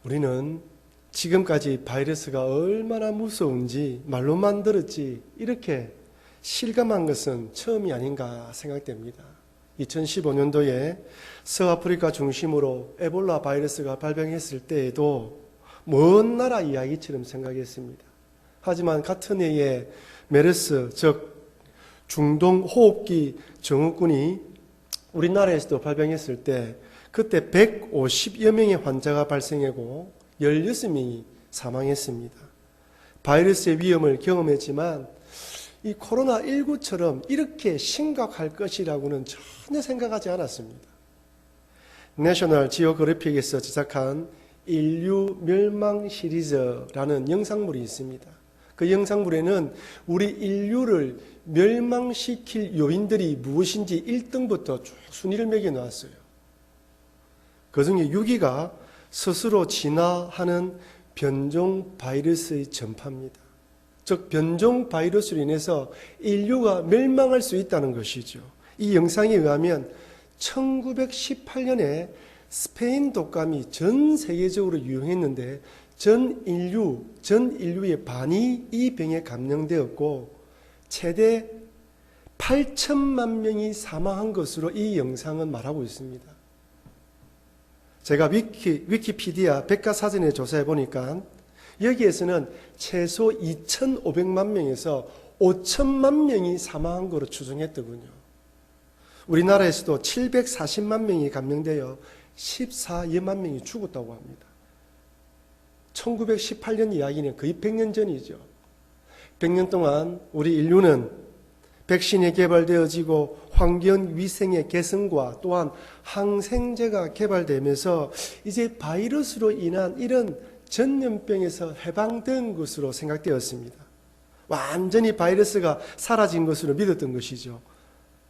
우리는 지금까지 바이러스가 얼마나 무서운지 말로만 들었지 이렇게 실감한 것은 처음이 아닌가 생각됩니다. 2015년도에 서아프리카 중심으로 에볼라 바이러스가 발병했을 때에도 먼 나라 이야기처럼 생각했습니다. 하지만 같은 해에 메르스, 즉 중동 호흡기 증후군이 우리나라에서도 발병했을 때 그때 150여 명의 환자가 발생하고 16명이 사망했습니다. 바이러스의 위험을 경험했지만 이 코로나19처럼 이렇게 심각할 것이라고는 전혀 생각하지 않았습니다. 내셔널 지오그래픽에서 제작한 인류 멸망 시리즈라는 영상물이 있습니다. 그 영상물에는 우리 인류를 멸망시킬 요인들이 무엇인지 1등부터 쭉 순위를 매겨 놓았어요. 그 중에 6위가 스스로 진화하는 변종 바이러스의 전파입니다. 즉 변종 바이러스로 인해서 인류가 멸망할 수 있다는 것이죠. 이 영상에 의하면 1918년에 스페인 독감이 전 세계적으로 유행했는데 전 인류의 반이 이 병에 감염되었고 최대 8천만 명이 사망한 것으로 이 영상은 말하고 있습니다. 제가 위키피디아 백과사전에 조사해 보니까 여기에서는 최소 2,500만 명에서 5천만 명이 사망한 것으로 추정했더군요. 우리나라에서도 740만 명이 감염되어 14여만 명이 죽었다고 합니다. 1918년 이야기는 거의 100년 전이죠. 100년 동안 우리 인류는 백신이 개발되어지고 환경위생의 개선과 또한 항생제가 개발되면서 이제 바이러스로 인한 이런 전염병에서 해방된 것으로 생각되었습니다. 완전히 바이러스가 사라진 것으로 믿었던 것이죠.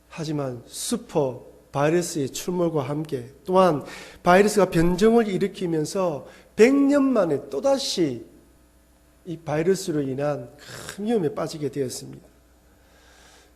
하지만 슈퍼 바이러스의 출몰과 함께 또한 바이러스가 변종을 일으키면서 100년 만에 또다시 이 바이러스로 인한 큰 위험에 빠지게 되었습니다.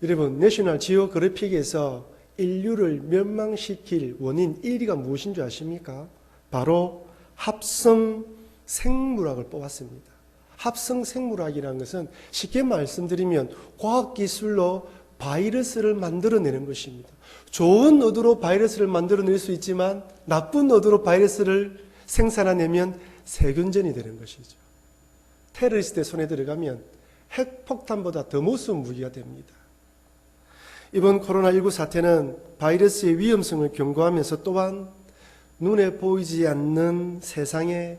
여러분, 내셔널 지오그래픽에서 인류를 멸망시킬 원인 1위가 무엇인 줄 아십니까? 바로 합성 생물학을 뽑았습니다. 합성 생물학이라는 것은 쉽게 말씀드리면 과학기술로 바이러스를 만들어내는 것입니다. 좋은 의도로 바이러스를 만들어낼 수 있지만 나쁜 의도로 바이러스를 생산해내면 세균전이 되는 것이죠. 테러리스트의 손에 들어가면 핵폭탄보다 더 무서운 무기가 됩니다. 이번 코로나19 사태는 바이러스의 위험성을 경고하면서 또한 눈에 보이지 않는 세상에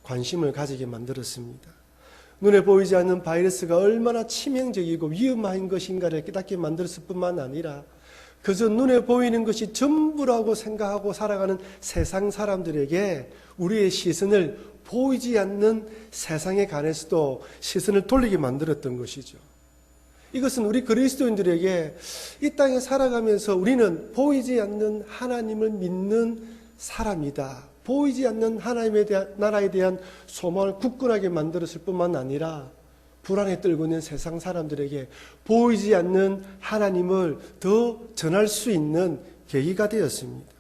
관심을 가지게 만들었습니다. 눈에 보이지 않는 바이러스가 얼마나 치명적이고 위험한 것인가를 깨닫게 만들었을 뿐만 아니라 그저 눈에 보이는 것이 전부라고 생각하고 살아가는 세상 사람들에게 우리의 시선을 보이지 않는 세상에 관해서도 시선을 돌리게 만들었던 것이죠. 이것은 우리 그리스도인들에게 이 땅에 살아가면서 우리는 보이지 않는 하나님을 믿는 사람이다. 보이지 않는 하나님의 나라에 대한 소망을 굳건하게 만들었을 뿐만 아니라 불안에 떨고 있는 세상 사람들에게 보이지 않는 하나님을 더 전할 수 있는 계기가 되었습니다.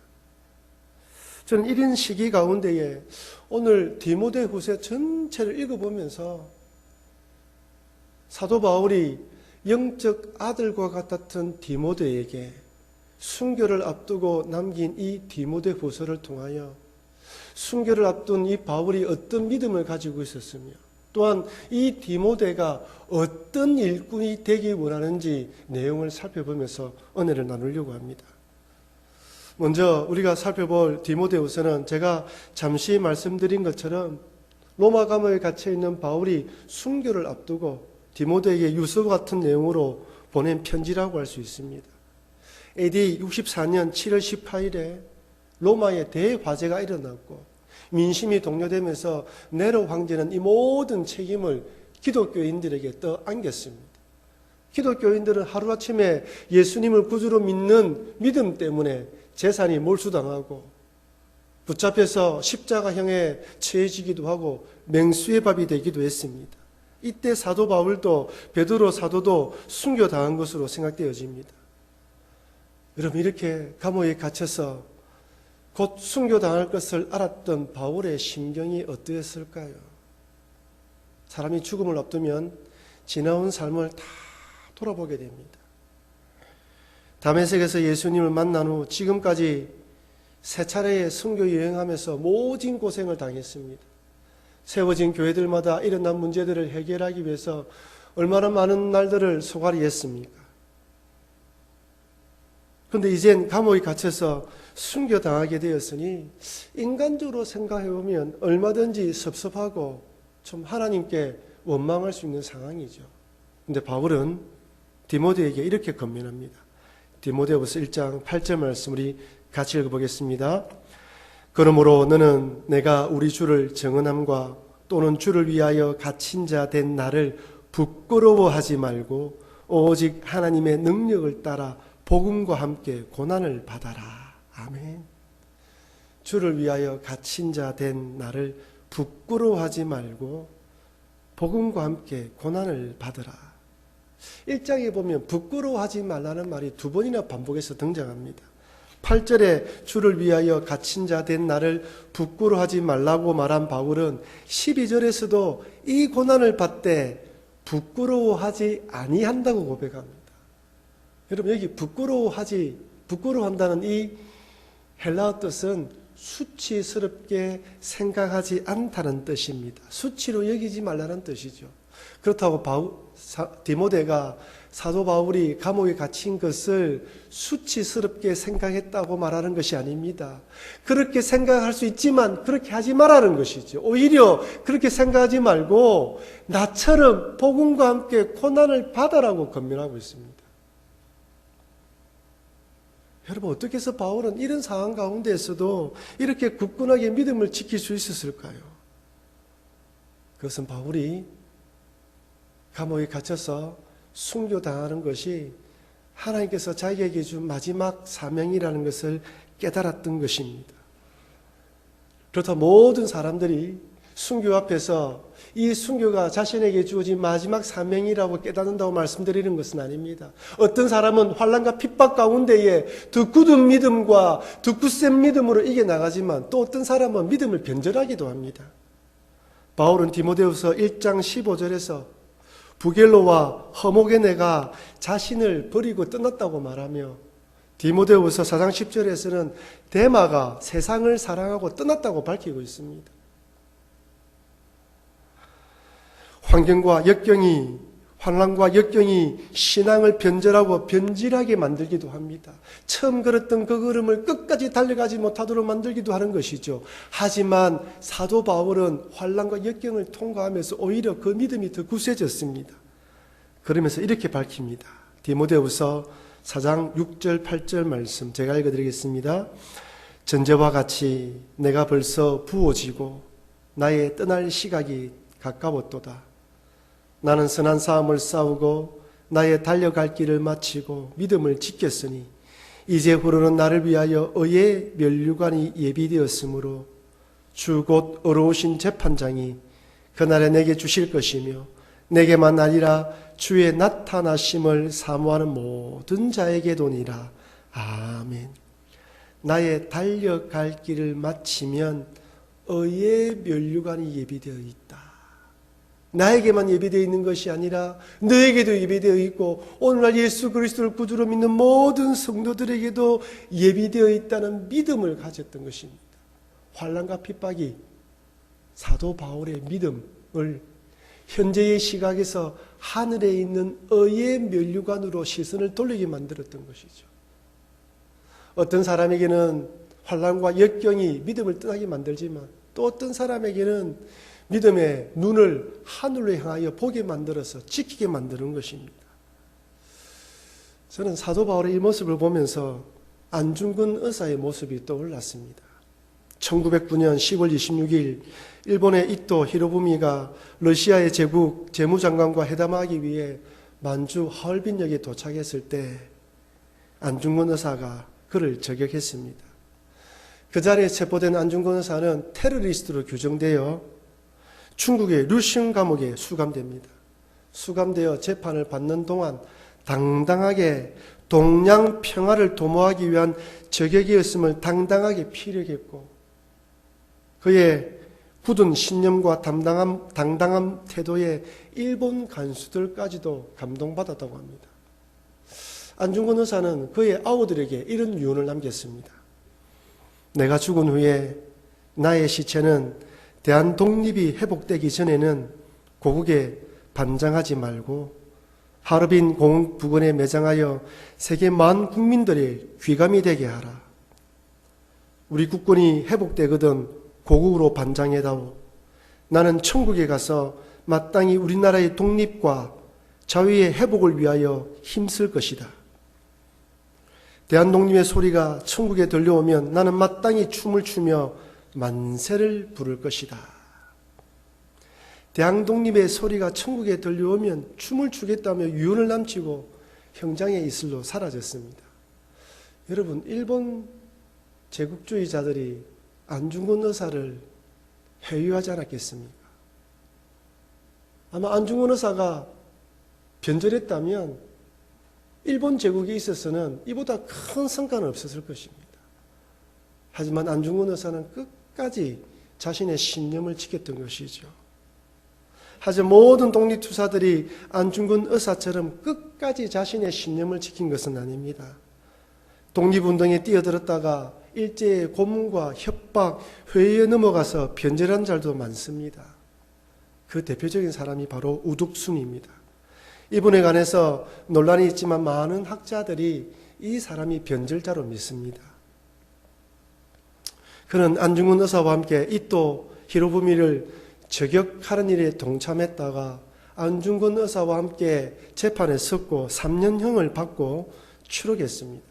저는 이런 시기 가운데에 오늘 디모데후서 전체를 읽어보면서 사도 바울이 영적 아들과 같았던 디모데에게 순교를 앞두고 남긴 이 디모데후서를 통하여 순교를 앞둔 이 바울이 어떤 믿음을 가지고 있었으며 또한 이 디모데가 어떤 일꾼이 되기 원하는지 내용을 살펴보면서 은혜를 나누려고 합니다. 먼저 우리가 살펴볼 디모데후서는 제가 잠시 말씀드린 것처럼 로마 감옥에 갇혀있는 바울이 순교를 앞두고 디모데에게 유서 같은 내용으로 보낸 편지라고 할 수 있습니다. AD 64년 7월 18일에 로마에 대화재가 일어났고 민심이 동요되면서 네로 황제는 이 모든 책임을 기독교인들에게 떠안겼습니다. 기독교인들은 하루아침에 예수님을 구주로 믿는 믿음 때문에 재산이 몰수당하고 붙잡혀서 십자가형에 처해지기도 하고 맹수의 밥이 되기도 했습니다. 이때 사도 바울도 베드로 사도도 순교당한 것으로 생각되어집니다. 여러분, 이렇게 감옥에 갇혀서 곧 순교당할 것을 알았던 바울의 심경이 어떠했을까요? 사람이 죽음을 앞두면 지나온 삶을 다 돌아보게 됩니다. 다메섹에서 예수님을 만난 후 지금까지 세 차례의 순교 여행하면서 모진 고생을 당했습니다. 세워진 교회들마다 일어난 문제들을 해결하기 위해서 얼마나 많은 날들을 소갈이 했습니까? 그런데 이젠 감옥에 갇혀서 순교당하게 되었으니 인간적으로 생각해보면 얼마든지 섭섭하고 좀 하나님께 원망할 수 있는 상황이죠. 그런데 바울은 디모데에게 이렇게 권면합니다. 디모데후서 1장 8절 말씀 우리 같이 읽어보겠습니다. 그러므로 너는 내가 우리 주를 증언함과 또는 주를 위하여 갇힌 자 된 나를 부끄러워하지 말고 오직 하나님의 능력을 따라 복음과 함께 고난을 받아라. 아멘. 주를 위하여 갇힌 자 된 나를 부끄러워하지 말고 복음과 함께 고난을 받으라. 1장에 보면 부끄러워하지 말라는 말이 두 번이나 반복해서 등장합니다. 8절에 주를 위하여 갇힌 자 된 나를 부끄러워하지 말라고 말한 바울은 12절에서도 이 고난을 받되 부끄러워하지 아니한다고 고백합니다. 여러분 여기 부끄러워한다는 이 헬라어 뜻은 수치스럽게 생각하지 않다는 뜻입니다. 수치로 여기지 말라는 뜻이죠. 그렇다고 디모데가 사도 바울이 감옥에 갇힌 것을 수치스럽게 생각했다고 말하는 것이 아닙니다. 그렇게 생각할 수 있지만 그렇게 하지 말라는 것이죠. 오히려 그렇게 생각하지 말고 나처럼 복음과 함께 고난을 받아라고 권면하고 있습니다. 여러분 어떻게 해서 바울은 이런 상황 가운데에서도 이렇게 굳건하게 믿음을 지킬 수 있었을까요? 그것은 바울이 감옥에 갇혀서 순교당하는 것이 하나님께서 자기에게 준 마지막 사명이라는 것을 깨달았던 것입니다. 그렇다 모든 사람들이 순교 앞에서 이 순교가 자신에게 주어진 마지막 사명이라고 깨닫는다고 말씀드리는 것은 아닙니다. 어떤 사람은 환난과 핍박 가운데에 더 굳은 믿음과 더 굳센 믿음으로 이겨나가지만 또 어떤 사람은 믿음을 변절하기도 합니다. 바울은 디모데후서 1장 15절에서 부겔로와 허목의 내가 자신을 버리고 떠났다고 말하며 디모데후서 4장 10절에서는 데마가 세상을 사랑하고 떠났다고 밝히고 있습니다. 환난과 역경이 신앙을 변절하고 변질하게 만들기도 합니다. 처음 걸었던 그 걸음을 끝까지 달려가지 못하도록 만들기도 하는 것이죠. 하지만 사도 바울은 환난과 역경을 통과하면서 오히려 그 믿음이 더 굳세졌습니다. 그러면서 이렇게 밝힙니다. 디모데후서 4장 6절 8절 말씀 제가 읽어드리겠습니다. 전제와 같이 내가 벌써 부어지고 나의 떠날 시각이 가까웠도다. 나는 선한 싸움을 싸우고 나의 달려갈 길을 마치고 믿음을 지켰으니 이제 후로는 나를 위하여 의의 면류관이 예비되었으므로 주 곧 의로우신 재판장이 그날에 내게 주실 것이며 내게만 아니라 주의 나타나심을 사모하는 모든 자에게도니라. 아멘. 나의 달려갈 길을 마치면 의의 면류관이 예비되어 있다. 나에게만 예비되어 있는 것이 아니라 너에게도 예비되어 있고 오늘날 예수 그리스도를 구주로 믿는 모든 성도들에게도 예비되어 있다는 믿음을 가졌던 것입니다. 환난과 핍박이 사도 바울의 믿음을 현재의 시각에서 하늘에 있는 의의 면류관으로 시선을 돌리게 만들었던 것이죠. 어떤 사람에게는 환난과 역경이 믿음을 떠나게 만들지만 또 어떤 사람에게는 믿음의 눈을 하늘로 향하여 보게 만들어서 지키게 만드는 것입니다. 저는 사도 바울의 이 모습을 보면서 안중근 의사의 모습이 떠올랐습니다. 1909년 10월 26일 일본의 이토 히로부미가 러시아의 제국 재무장관과 회담하기 위해 만주 하얼빈역에 도착했을 때 안중근 의사가 그를 저격했습니다. 그 자리에 체포된 안중근 의사는 테러리스트로 규정되어 중국의 류셴 감옥에 수감됩니다. 수감되어 재판을 받는 동안 당당하게 동양 평화를 도모하기 위한 저격이었음을 당당하게 피력했고 그의 굳은 신념과 당당한 태도에 일본 간수들까지도 감동받았다고 합니다. 안중근 의사는 그의 아우들에게 이런 유언을 남겼습니다. 내가 죽은 후에 나의 시체는 대한 독립이 회복되기 전에는 고국에 반장하지 말고 하얼빈 공원 부근에 매장하여 세계 만 국민들의 귀감이 되게 하라. 우리 국군이 회복되거든 고국으로 반장해다오. 나는 천국에 가서 마땅히 우리나라의 독립과 자유의 회복을 위하여 힘쓸 것이다. 대한독립의 소리가 천국에 들려오면 나는 마땅히 춤을 추며 만세를 부를 것이다. 대한독립의 소리가 천국에 들려오면 춤을 추겠다며 유언을 남기고 형장의 이슬로 사라졌습니다. 여러분, 일본 제국주의자들이 안중근 의사를 회유하지 않았겠습니까? 아마 안중근 의사가 변절했다면 일본 제국에 있어서는 이보다 큰 성과는 없었을 것입니다. 하지만 안중근 의사는 끝까지 자신의 신념을 지켰던 것이죠. 하지만 모든 독립투사들이 안중근 의사처럼 끝까지 자신의 신념을 지킨 것은 아닙니다. 독립운동에 뛰어들었다가 일제의 고문과 협박, 회유에 넘어가서 변절한 자들도 많습니다. 그 대표적인 사람이 바로 우뚝순입니다. 이분에 관해서 논란이 있지만 많은 학자들이 이 사람이 변절자로 믿습니다. 그는 안중근 의사와 함께 이토 히로부미를 저격하는 일에 동참했다가 안중근 의사와 함께 재판에 섰고 3년형을 받고 추록했습니다.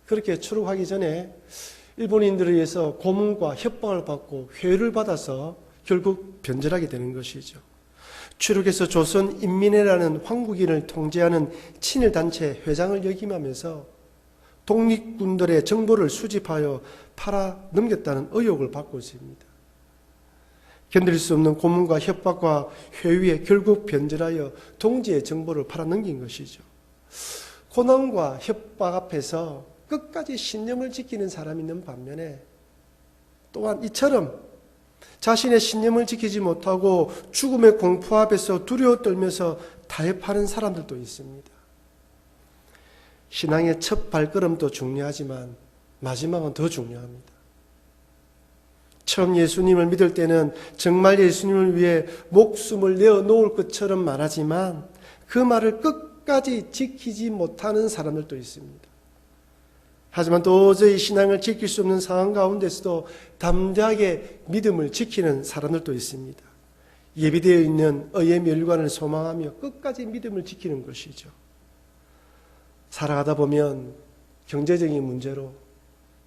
그렇게 추록하기 전에 일본인들에 의해서 고문과 협박을 받고 회유를 받아서 결국 변절하게 되는 것이죠. 추록해서 조선인민회라는 황국인을 통제하는 친일단체 회장을 역임하면서 독립군들의 정보를 수집하여 팔아 넘겼다는 의혹을 받고 있습니다. 견딜 수 없는 고문과 협박과 회유에 결국 변절하여 동지의 정보를 팔아 넘긴 것이죠. 고난과 협박 앞에서 끝까지 신념을 지키는 사람이 있는 반면에 또한 이처럼 자신의 신념을 지키지 못하고 죽음의 공포 앞에서 두려워 떨면서 타협하는 사람들도 있습니다. 신앙의 첫 발걸음도 중요하지만 마지막은 더 중요합니다. 처음 예수님을 믿을 때는 정말 예수님을 위해 목숨을 내어놓을 것처럼 말하지만 그 말을 끝까지 지키지 못하는 사람들도 있습니다. 하지만 도저히 신앙을 지킬 수 없는 상황 가운데서도 담대하게 믿음을 지키는 사람들도 있습니다. 예비되어 있는 의의 멸관을 소망하며 끝까지 믿음을 지키는 것이죠. 살아가다 보면 경제적인 문제로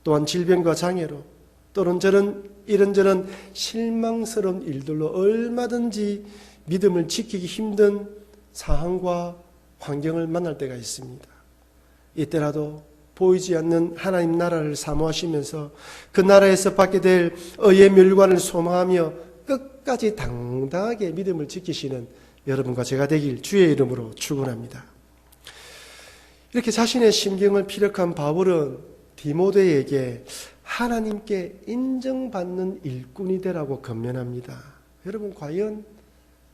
또한 질병과 장애로 또는 이런저런 실망스러운 일들로 얼마든지 믿음을 지키기 힘든 상황과 환경을 만날 때가 있습니다. 이때라도 보이지 않는 하나님 나라를 사모하시면서 그 나라에서 받게 될 의의 멸관을 소망하며 끝까지 당당하게 믿음을 지키시는 여러분과 제가 되길 주의 이름으로 축원합니다. 이렇게 자신의 심경을 피력한 바울은 디모데에게 하나님께 인정받는 일꾼이 되라고 권면합니다. 여러분, 과연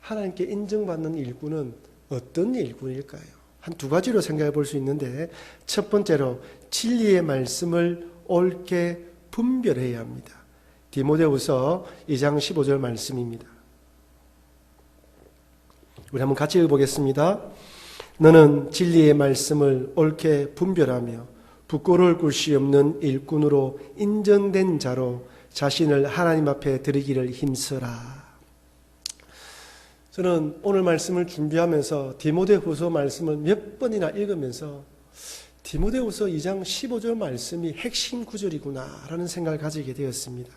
하나님께 인정받는 일꾼은 어떤 일꾼일까요? 한 두 가지로 생각해 볼 수 있는데, 첫 번째로 진리의 말씀을 옳게 분별해야 합니다. 디모데후서 2장 15절 말씀입니다. 우리 한번 같이 읽어보겠습니다. 너는 진리의 말씀을 옳게 분별하며 부끄러울 것이 없는 일꾼으로 인정된 자로 자신을 하나님 앞에 드리기를 힘써라. 저는 오늘 말씀을 준비하면서 디모데후서 말씀을 몇 번이나 읽으면서 디모데후서 2장 15절 말씀이 핵심 구절이구나라는 생각을 가지게 되었습니다.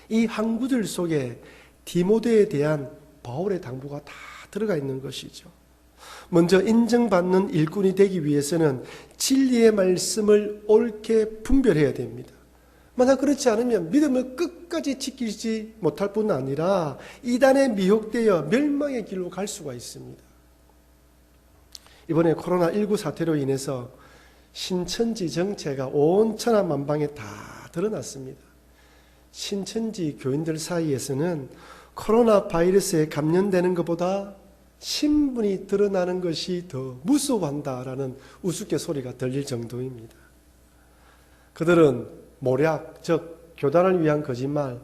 이 한 구절 속에 디모데에 대한 바울의 당부가 다 들어가 있는 것이죠. 먼저 인정받는 일꾼이 되기 위해서는 진리의 말씀을 옳게 분별해야 됩니다. 만약 그렇지 않으면 믿음을 끝까지 지키지 못할 뿐 아니라 이단에 미혹되어 멸망의 길로 갈 수가 있습니다. 이번에 코로나19 사태로 인해서 신천지 정체가 온 천하만방에 다 드러났습니다. 신천지 교인들 사이에서는 코로나 바이러스에 감염되는 것보다 신분이 드러나는 것이 더 무서워한다라는 우스갯소리가 들릴 정도입니다. 그들은 모략, 즉 교단을 위한 거짓말,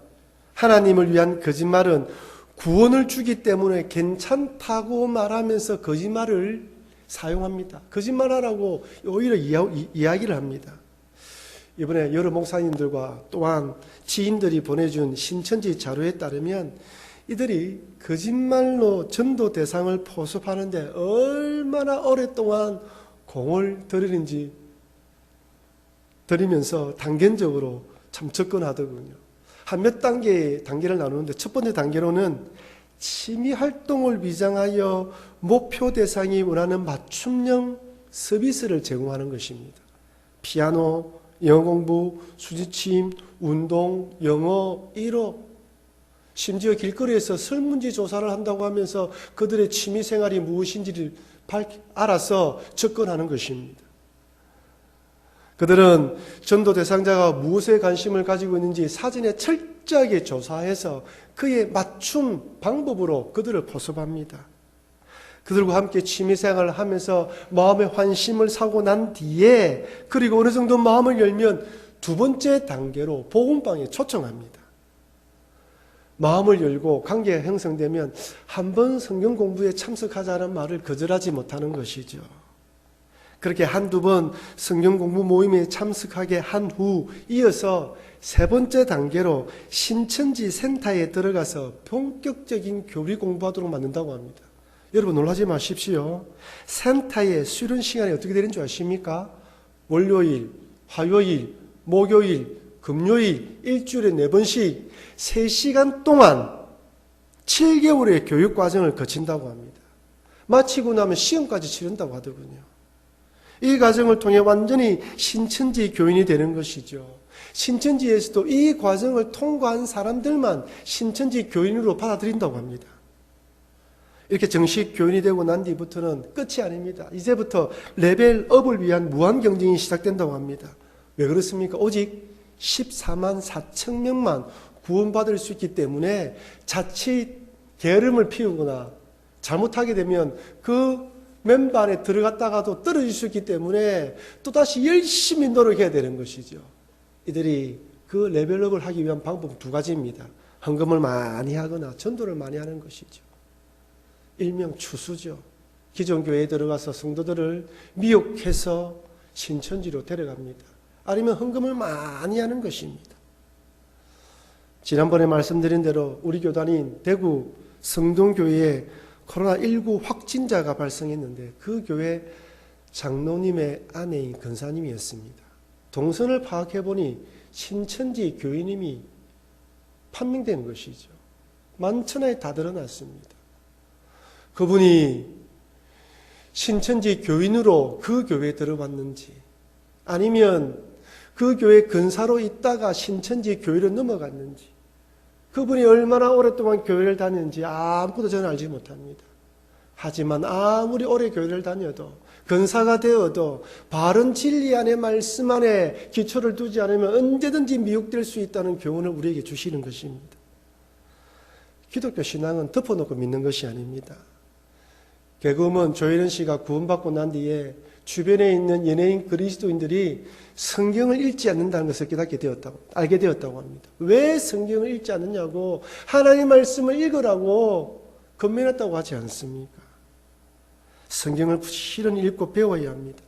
하나님을 위한 거짓말은 구원을 주기 때문에 괜찮다고 말하면서 거짓말을 사용합니다. 거짓말하라고 오히려 이야기를 합니다. 이번에 여러 목사님들과 또한 지인들이 보내준 신천지 자료에 따르면 이들이 거짓말로 전도 대상을 포섭하는데 얼마나 오랫동안 공을 들이면서 단계적으로 참 접근하더군요. 한 몇 단계를 나누는데 첫 번째 단계로는 취미 활동을 위장하여 목표 대상이 원하는 맞춤형 서비스를 제공하는 것입니다. 피아노, 영어 공부, 수지침, 운동, 영어 1호, 심지어 길거리에서 설문지 조사를 한다고 하면서 그들의 취미 생활이 무엇인지를 알아서 접근하는 것입니다. 그들은 전도 대상자가 무엇에 관심을 가지고 있는지 사전에 철저하게 조사해서 그의 맞춤 방법으로 그들을 포섭합니다. 그들과 함께 취미생활을 하면서 마음의 환심을 사고 난 뒤에 그리고 어느 정도 마음을 열면 두 번째 단계로 복음방에 초청합니다. 마음을 열고 관계가 형성되면 한번 성경 공부에 참석하자는 말을 거절하지 못하는 것이죠. 그렇게 한두 번 성경 공부 모임에 참석하게 한 후 이어서 세 번째 단계로 신천지 센터에 들어가서 본격적인 교리 공부하도록 만든다고 합니다. 여러분 놀라지 마십시오. 센터의 수련 시간이 어떻게 되는 줄 아십니까? 월요일, 화요일, 목요일, 금요일 일주일에 4번씩 3시간 동안 7개월의 교육 과정을 거친다고 합니다. 마치고 나면 시험까지 치른다고 하더군요. 이 과정을 통해 완전히 신천지 교인이 되는 것이죠. 신천지에서도 이 과정을 통과한 사람들만 신천지 교인으로 받아들인다고 합니다. 이렇게 정식 교인이 되고 난 뒤부터는 끝이 아닙니다. 이제부터 레벨업을 위한 무한 경쟁이 시작된다고 합니다. 왜 그렇습니까? 오직 14만 4천 명만 구원받을 수 있기 때문에 자칫 게으름을 피우거나 잘못하게 되면 그 멤버 안에 들어갔다가도 떨어질 수 있기 때문에 또다시 열심히 노력해야 되는 것이죠. 이들이 그 레벨업을 하기 위한 방법은 두 가지입니다. 헌금을 많이 하거나 전도를 많이 하는 것이죠. 일명 추수죠. 기존 교회에 들어가서 성도들을 미혹해서 신천지로 데려갑니다. 아니면 헌금을 많이 하는 것입니다. 지난번에 말씀드린 대로 우리 교단인 대구 성동교회에 코로나19 확진자가 발생했는데 그 교회 장로님의 아내인 권사님이었습니다. 동선을 파악해보니 신천지 교인님이 판명된 것이죠. 만천하에 다 드러났습니다. 그분이 신천지 교인으로 그 교회에 들어왔는지 아니면 그 교회 근사로 있다가 신천지 교회로 넘어갔는지 그분이 얼마나 오랫동안 교회를 다녔는지 아무것도 저는 알지 못합니다. 하지만 아무리 오래 교회를 다녀도 근사가 되어도 바른 진리 안의 말씀 안에 기초를 두지 않으면 언제든지 미혹될 수 있다는 교훈을 우리에게 주시는 것입니다. 기독교 신앙은 덮어놓고 믿는 것이 아닙니다. 개그우먼 조혜련 씨가 구원받고 난 뒤에 주변에 있는 연예인 그리스도인들이 성경을 읽지 않는다는 것을 알게 되었다고 합니다. 왜 성경을 읽지 않느냐고 하나님의 말씀을 읽으라고 건면했다고 하지 않습니까? 성경을 실은 읽고 배워야 합니다.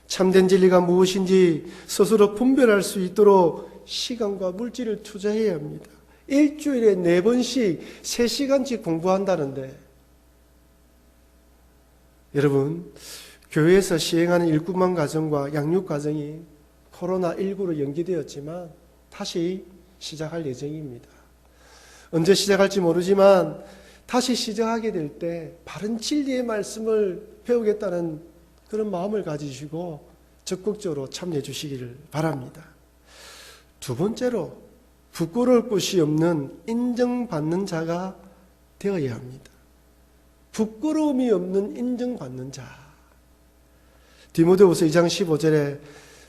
참된 진리가 무엇인지 스스로 분별할 수 있도록 시간과 물질을 투자해야 합니다. 일주일에 4번씩 3시간씩 공부한다는데 여러분 교회에서 시행하는 일꾼만 가정과 양육 가정이 코로나19로 연기되었지만 다시 시작할 예정입니다. 언제 시작할지 모르지만 다시 시작하게 될 때 바른 진리의 말씀을 배우겠다는 그런 마음을 가지시고 적극적으로 참여해 주시기를 바랍니다. 두 번째로 부끄러울 곳이 없는 인정받는 자가 되어야 합니다. 부끄러움이 없는 인정받는 자. 디모데후서 2장 15절에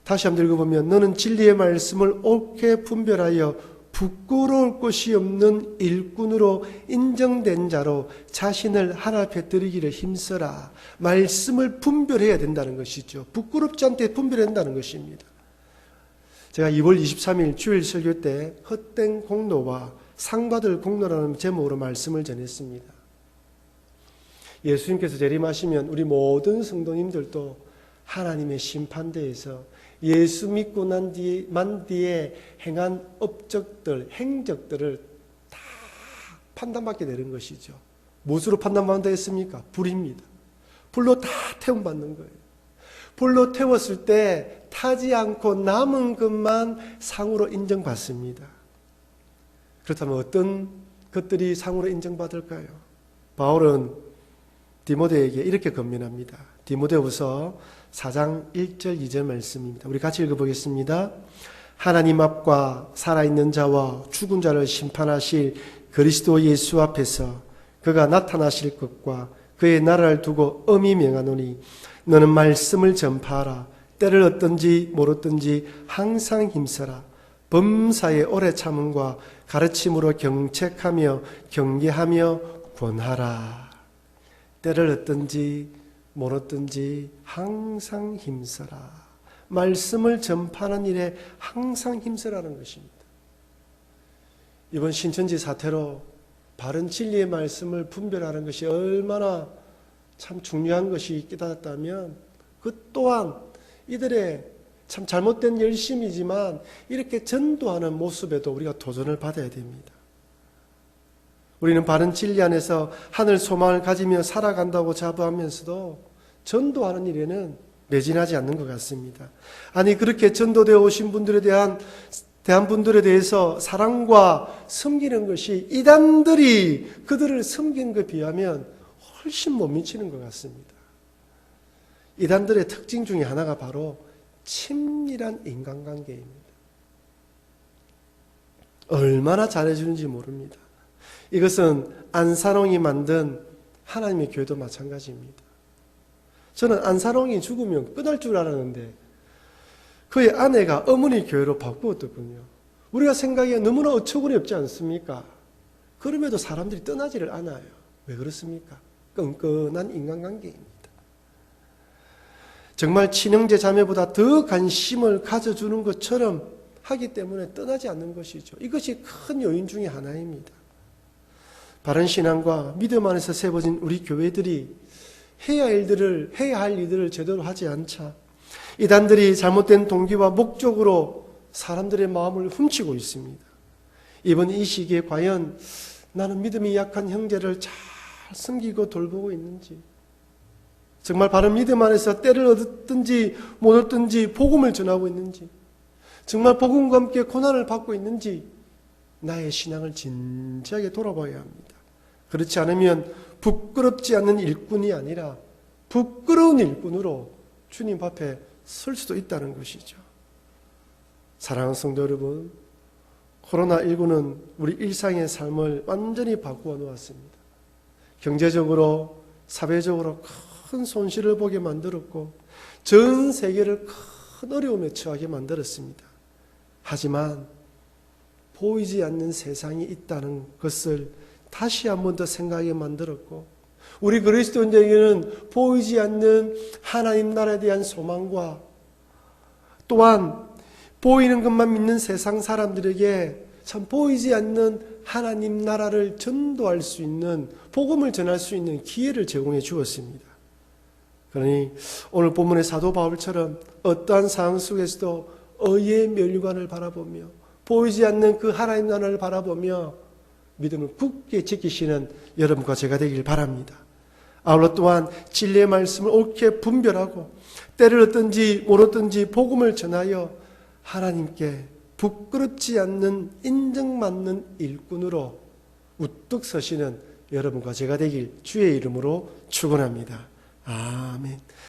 다시 한번 읽어보면 너는 진리의 말씀을 옳게 분별하여 부끄러울 것이 없는 일꾼으로 인정된 자로 자신을 하나님 앞에 드리기를 힘써라. 말씀을 분별해야 된다는 것이죠. 부끄럽지 않게 분별해야 된다는 것입니다. 제가 2월 23일 주일 설교 때 헛된 공로와 상받을 공로라는 제목으로 말씀을 전했습니다. 예수님께서 재림하시면 우리 모든 성도님들도 하나님의 심판대에서 예수 믿고 난 뒤에 행한 업적들, 행적들을 다 판단받게 되는 것이죠. 무엇으로 판단받는다 했습니까? 불입니다. 불로 다 태움받는 거예요. 불로 태웠을 때 타지 않고 남은 것만 상으로 인정받습니다. 그렇다면 어떤 것들이 상으로 인정받을까요? 바울은 디모데에게 이렇게 권면합니다. 디모데후서 4장 1절 2절 말씀입니다. 우리 같이 읽어보겠습니다. 하나님 앞과 살아있는 자와 죽은 자를 심판하실 그리스도 예수 앞에서 그가 나타나실 것과 그의 나라를 두고 엄히 명하노니 너는 말씀을 전파하라. 때를 얻든지 모르든지 항상 힘써라. 범사의 오래 참음과 가르침으로 경책하며 경계하며 권하라. 때를 얻든지 모르든지 항상 힘써라. 말씀을 전파하는 일에 항상 힘써라는 것입니다. 이번 신천지 사태로 바른 진리의 말씀을 분별하는 것이 얼마나 참 중요한 것이 깨달았다면 그 또한 이들의 참 잘못된 열심이지만 이렇게 전도하는 모습에도 우리가 도전을 받아야 됩니다. 우리는 바른 진리 안에서 하늘 소망을 가지며 살아간다고 자부하면서도 전도하는 일에는 매진하지 않는 것 같습니다. 아니 그렇게 전도되어 오신 분들에 대한 분들에 대해서 사랑과 섬기는 것이 이단들이 그들을 섬긴 것에 비하면 훨씬 못 미치는 것 같습니다. 이단들의 특징 중에 하나가 바로 친밀한 인간관계입니다. 얼마나 잘해주는지 모릅니다. 이것은 안사롱이 만든 하나님의 교회도 마찬가지입니다. 저는 안사롱이 죽으면 끝날 줄 알았는데 그의 아내가 어머니 교회로 바꾸었더군요. 우리가 생각에 너무나 어처구니 없지 않습니까? 그럼에도 사람들이 떠나지를 않아요. 왜 그렇습니까? 끈끈한 인간관계입니다. 정말 친형제 자매보다 더 관심을 가져주는 것처럼 하기 때문에 떠나지 않는 것이죠. 이것이 큰 요인 중에 하나입니다. 바른 신앙과 믿음 안에서 세워진 우리 교회들이 해야 할 일들을 제대로 하지 않자 이단들이 잘못된 동기와 목적으로 사람들의 마음을 훔치고 있습니다. 이번 이 시기에 과연 나는 믿음이 약한 형제를 잘 섬기고 돌보고 있는지, 정말 바른 믿음 안에서 때를 얻든지 못 얻든지 복음을 전하고 있는지, 정말 복음과 함께 고난을 받고 있는지 나의 신앙을 진지하게 돌아봐야 합니다. 그렇지 않으면 부끄럽지 않는 일꾼이 아니라 부끄러운 일꾼으로 주님 앞에 설 수도 있다는 것이죠. 사랑하는 성도 여러분, 코로나19는 우리 일상의 삶을 완전히 바꾸어 놓았습니다. 경제적으로, 사회적으로 큰 손실을 보게 만들었고 전 세계를 큰 어려움에 처하게 만들었습니다. 하지만 보이지 않는 세상이 있다는 것을 다시 한 번 더 생각하게 만들었고 우리 그리스도인들에게는 보이지 않는 하나님 나라에 대한 소망과 또한 보이는 것만 믿는 세상 사람들에게 참 보이지 않는 하나님 나라를 전도할 수 있는 복음을 전할 수 있는 기회를 제공해 주었습니다. 그러니 오늘 본문의 사도 바울처럼 어떠한 상황 속에서도 의의 멸관을 바라보며 보이지 않는 그 하나님 나라를 바라보며 믿음을 굳게 지키시는 여러분과 제가 되길 바랍니다. 아울러 또한 진리의 말씀을 옳게 분별하고 때를 얻든지 못 얻든지 복음을 전하여 하나님께 부끄럽지 않는 인정받는 일꾼으로 우뚝 서시는 여러분과 제가 되길 주의 이름으로 축원합니다. 아멘.